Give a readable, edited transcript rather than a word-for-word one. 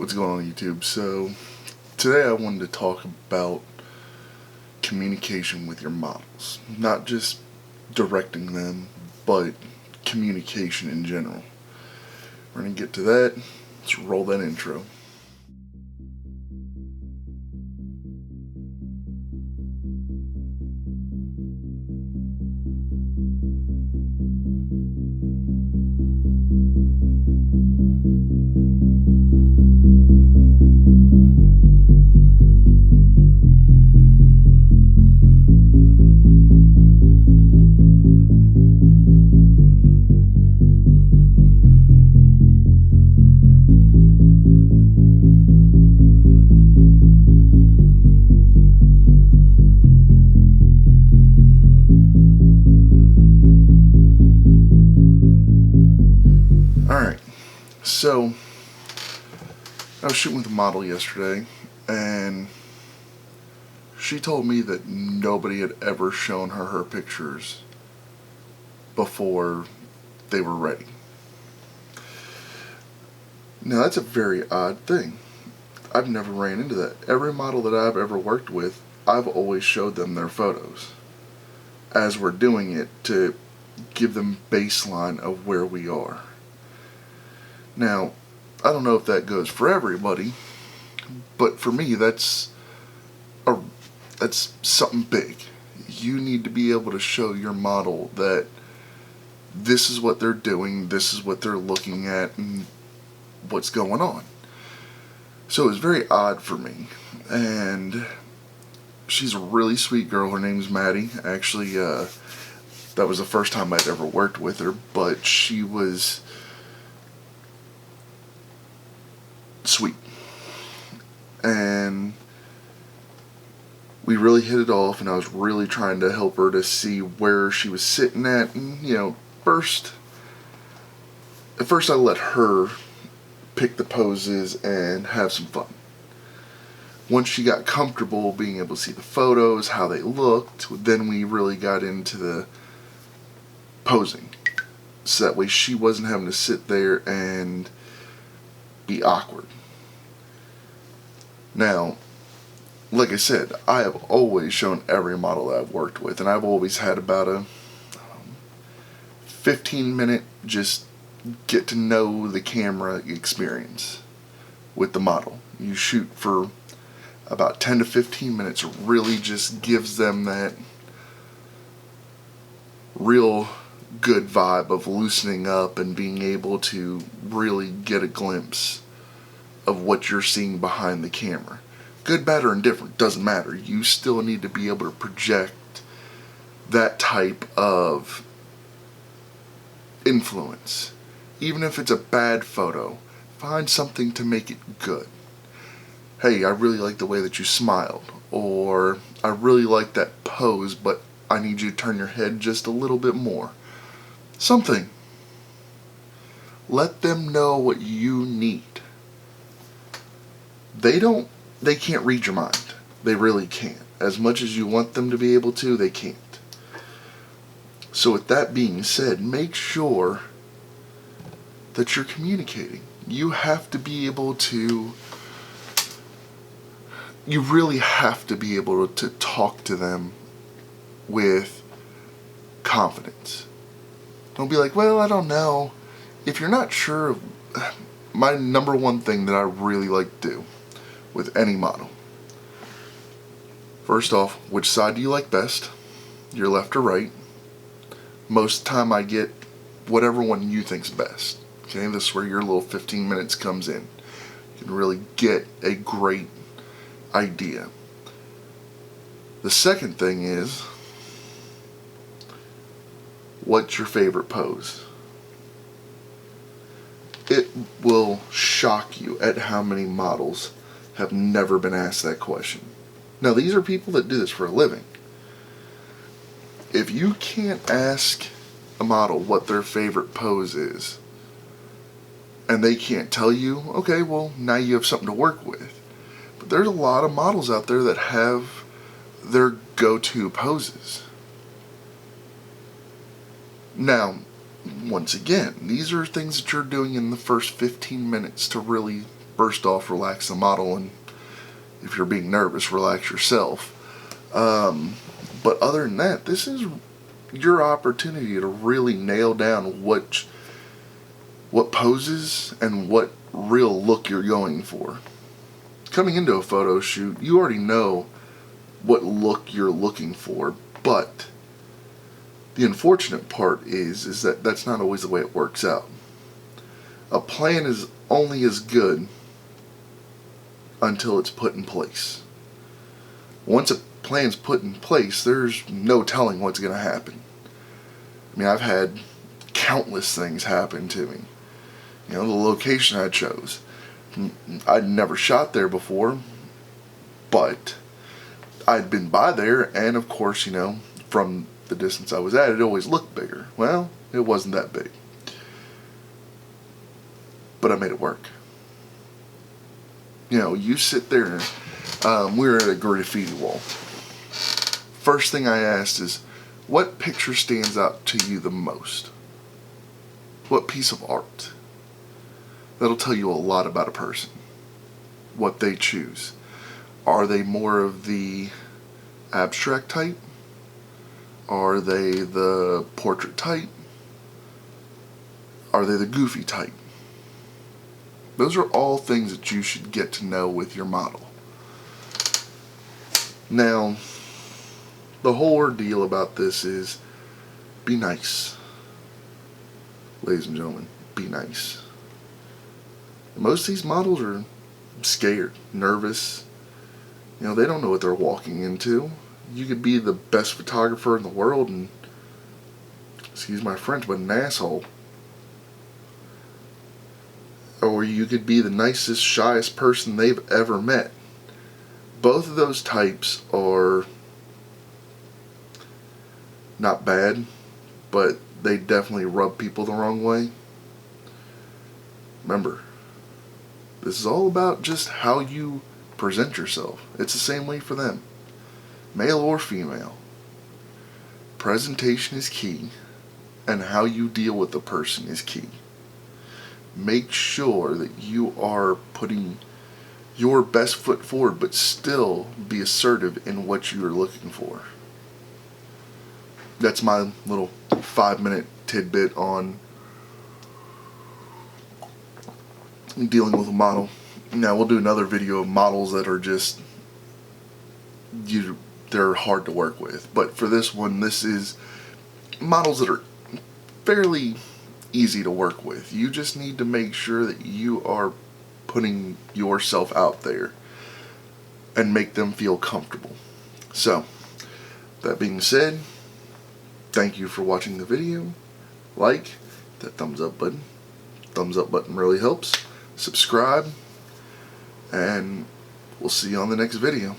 What's going on YouTube? So today I wanted to talk about communication with your models. Not just directing them, but communication in general. We're going to get to that. Let's roll that intro. Alright, so I was shooting with a model yesterday, and she told me that nobody had ever shown her pictures before they were ready. Now that's a very odd thing. I've never ran into that. Every model that I've ever worked with, I've always showed them their photos as we're doing it to give them baseline of where we are. Now, I don't know if that goes for everybody, but for me that's something big. You need to be able to show your model that this is what they're doing, this is what they're looking at, and what's going on. So it was very odd for me, and she's a really sweet girl. Her name's Maddie. Actually, that was the first time I'd ever worked with her, but she was sweet, and we really hit it off, and I was really trying to help her to see where she was sitting at. And at first I let her pick the poses and have some fun. Once she got comfortable being able to see the photos, how they looked, then we really got into the posing, so that way she wasn't having to sit there and be awkward. Now, like I said, I have always shown every model that I've worked with, and I've always had about a 15-minute just get to know the camera experience with the model. You shoot for about 10 to 15 minutes, really just gives them that real good vibe of loosening up and being able to really get a glimpse of what you're seeing behind the camera. Good, bad, or indifferent, doesn't matter. You still need to be able to project that type of influence. Even if it's a bad photo, find something to make it good. Hey, I really like the way that you smiled, or I really like that pose, but I need you to turn your head just a little bit more. Something. Let them know what you need. They can't read your mind. They really can't. As much as you want them to be able to, they can't. So with that being said, make sure that you're communicating. You have to be able to, you really have to be able to talk to them with confidence. Don't be like, well, I don't know. If you're not sure, my number one thing that I really like to do with any model, first off, which side do you like best? Your left or right? Most time I get whatever one you think's best. Okay, this is where your little 15 minutes comes in. You can really get a great idea. The second thing is, what's your favorite pose? It will shock you at how many models have never been asked that question. Now, these are people that do this for a living. If you can't ask a model what their favorite pose is, and they can't tell you, okay, well, now you have something to work with. But there's a lot of models out there that have their go-to poses. Now, once again, these are things that you're doing in the first 15 minutes to really first off, relax the model, and if you're being nervous, relax yourself. But other than that, this is your opportunity to really nail down what poses and what real look you're going for. Coming into a photo shoot, you already know what look you're looking for, but the unfortunate part is that that's not always the way it works out. A plan is only as good until it's put in place. Once a plan's put in place, there's no telling what's going to happen. I mean, I've had countless things happen to me. You know, the location I chose, I'd never shot there before, but I'd been by there, and of course, you know, from the distance I was at, it always looked bigger. Well, it wasn't that big, but I made it work. You know, you sit there, and we were at a graffiti wall. First thing I asked is, what picture stands out to you the most? What piece of art? That'll tell you a lot about a person, what they choose. Are they more of the abstract type? Are they the portrait type? Are they the goofy type? Those are all things that you should get to know with your model. Now, the whole ordeal about this is be nice. Ladies and gentlemen, be nice. Most of these models are scared, nervous. You know, they don't know what they're walking into. You could be the best photographer in the world and, excuse my French, but an asshole. Or you could be the nicest, shyest person they've ever met. Both of those types are not bad, but they definitely rub people the wrong way. Remember, this is all about just how you present yourself. It's the same way for them, male or female. Presentation is key, and how you deal with the person is key. Make sure that you are putting your best foot forward, but still be assertive in what you are looking for. That's my little 5-minute tidbit on dealing with a model. Now we'll do another video of models that are just, they're hard to work with. But for this one, this is models that are fairly easy to work with. You just need to make sure that you are putting yourself out there and make them feel comfortable. So, that being said, thank you for watching the video. Like that thumbs up button. Thumbs up button really helps. Subscribe, and we'll see you on the next video.